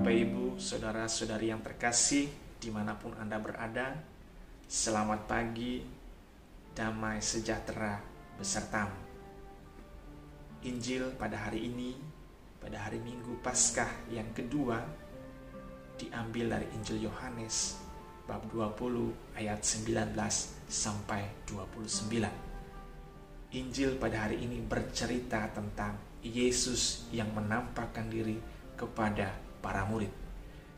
Bapak, Ibu, Saudara-saudari yang terkasih, dimanapun Anda berada, selamat pagi, damai sejahtera besertamu. Injil pada hari ini, pada hari Minggu Paskah yang kedua, diambil dari Injil Yohanes, bab 20 ayat 19 sampai 29. Injil pada hari ini bercerita tentang Yesus yang menampakkan diri kepada para murid.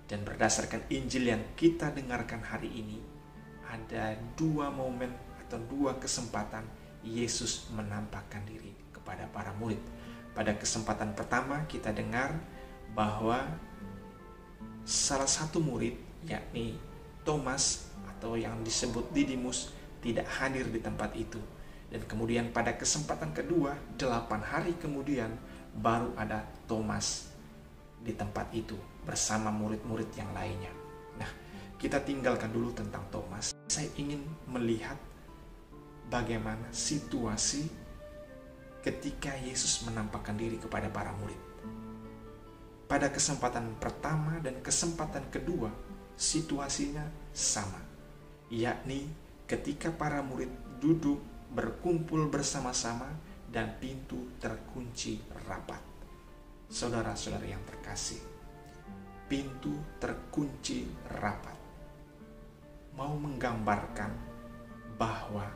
Dan berdasarkan Injil yang kita dengarkan hari ini, ada dua momen atau dua kesempatan Yesus menampakkan diri kepada para murid. Pada kesempatan pertama kita dengar bahwa salah satu murid, yakni Thomas atau yang disebut Didimus, tidak hadir di tempat itu. Dan kemudian pada kesempatan kedua, 8 hari kemudian, baru ada Thomas di tempat itu bersama murid-murid yang lainnya. Nah, kita tinggalkan dulu tentang Thomas. Saya ingin melihat bagaimana situasi ketika Yesus menampakkan diri kepada para murid. Pada kesempatan pertama dan kesempatan kedua, situasinya sama, yakni ketika para murid duduk berkumpul bersama-sama dan pintu terkunci rapat. Saudara-saudari yang terkasih, pintu terkunci rapat mau menggambarkan bahwa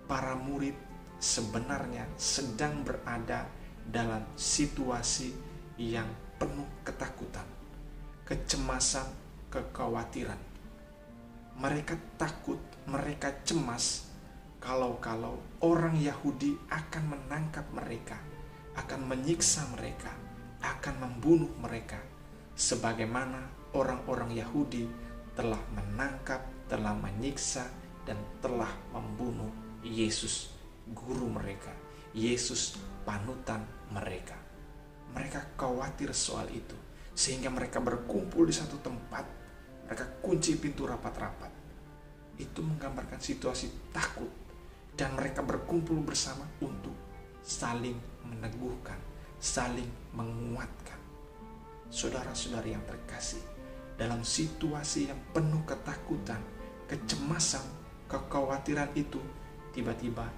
para murid sebenarnya sedang berada dalam situasi yang penuh ketakutan, kecemasan, kekhawatiran. Mereka takut, mereka cemas kalau orang Yahudi akan menangkap mereka, akan menyiksa mereka, akan membunuh mereka, sebagaimana orang-orang Yahudi telah menangkap, telah menyiksa, dan telah membunuh Yesus, guru mereka, Yesus panutan mereka. Mereka khawatir soal itu, sehingga mereka berkumpul di satu tempat, mereka kunci pintu rapat-rapat. Itu menggambarkan situasi takut, dan mereka berkumpul bersama untuk saling meneguhkan, saling menguatkan. Saudara-saudari yang terkasih, dalam situasi yang penuh ketakutan, kecemasan, kekhawatiran itu, tiba-tiba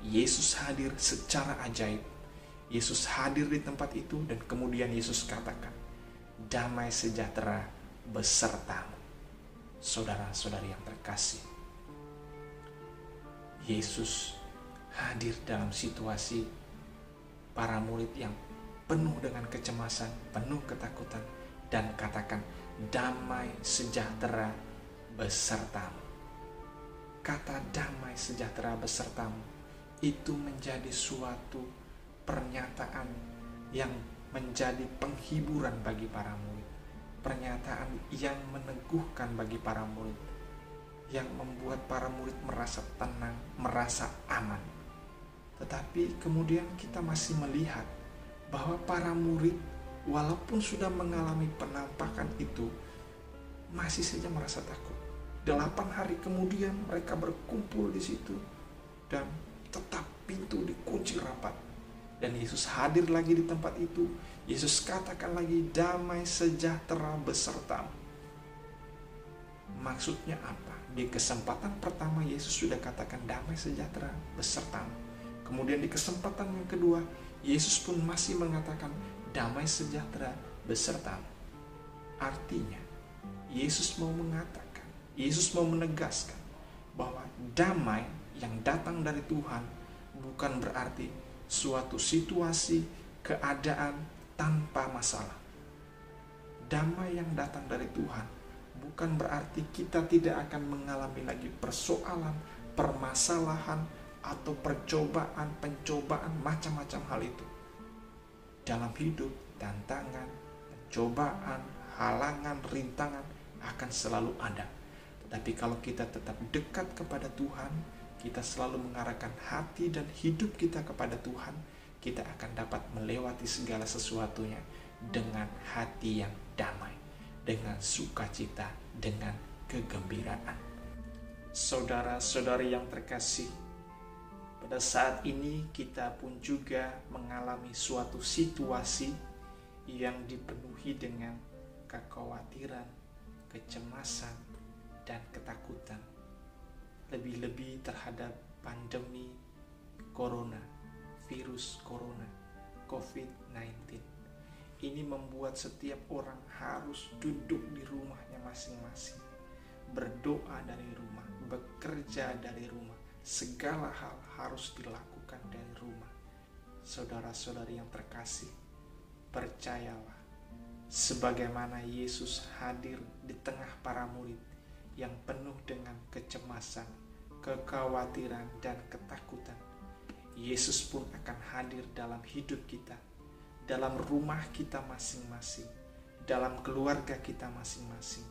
Yesus hadir secara ajaib. Yesus hadir di tempat itu dan kemudian Yesus katakan, "Damai sejahtera besertamu." Saudara-saudari yang terkasih, Yesus hadir dalam situasi para murid yang penuh dengan kecemasan, penuh ketakutan, dan katakan, "Damai sejahtera besertamu." Kata damai sejahtera besertamu itu menjadi suatu pernyataan yang menjadi penghiburan bagi para murid. Pernyataan yang meneguhkan bagi para murid, yang membuat para murid merasa tenang, merasa aman. Tetapi kemudian kita masih melihat bahwa para murid walaupun sudah mengalami penampakan itu, masih saja merasa takut. 8 hari kemudian mereka berkumpul di situ dan tetap pintu dikunci rapat. Dan Yesus hadir lagi di tempat itu. Yesus katakan lagi, "Damai sejahtera besertamu." Maksudnya apa? Di kesempatan pertama Yesus sudah katakan damai sejahtera besertamu. Kemudian di kesempatan yang kedua, Yesus pun masih mengatakan damai sejahtera besertamu. Artinya, Yesus mau mengatakan, Yesus mau menegaskan bahwa damai yang datang dari Tuhan bukan berarti suatu situasi, keadaan tanpa masalah. Damai yang datang dari Tuhan bukan berarti kita tidak akan mengalami lagi persoalan, permasalahan, atau percobaan, pencobaan, macam-macam hal itu. Dalam hidup, tantangan, pencobaan, halangan, rintangan akan selalu ada. Tetapi kalau kita tetap dekat kepada Tuhan, kita selalu mengarahkan hati dan hidup kita kepada Tuhan, kita akan dapat melewati segala sesuatunya dengan hati yang damai, dengan sukacita, dengan kegembiraan. Saudara-saudari yang terkasih, pada saat ini kita pun juga mengalami suatu situasi yang dipenuhi dengan kekhawatiran, kecemasan, dan ketakutan. Lebih-lebih terhadap pandemi corona, virus corona, COVID-19. Ini membuat setiap orang harus duduk di rumahnya masing-masing, berdoa dari rumah, bekerja dari rumah. Segala hal harus dilakukan dari rumah. Saudara-saudari yang terkasih, percayalah, sebagaimana Yesus hadir di tengah para murid yang penuh dengan kecemasan, kekhawatiran, dan ketakutan, Yesus pun akan hadir dalam hidup kita, dalam rumah kita masing-masing, dalam keluarga kita masing-masing,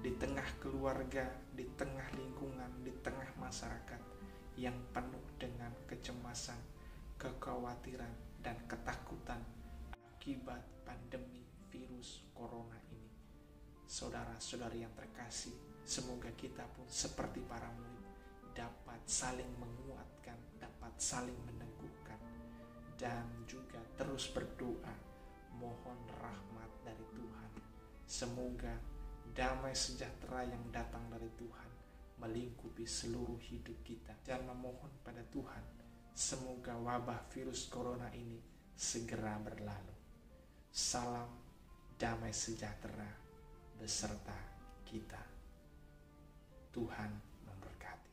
di tengah keluarga, di tengah lingkungan, di tengah masyarakat yang penuh dengan kecemasan, kekhawatiran, dan ketakutan akibat pandemi virus corona ini. Saudara-saudari yang terkasih, semoga kita pun seperti para murid dapat saling menguatkan, dapat saling meneguhkan, dan juga terus berdoa mohon rahmat dari Tuhan. Semoga damai sejahtera yang datang dari Tuhan melingkupi seluruh hidup kita, dan memohon pada Tuhan semoga wabah virus corona ini segera berlalu. Salam damai sejahtera beserta kita. Tuhan memberkati.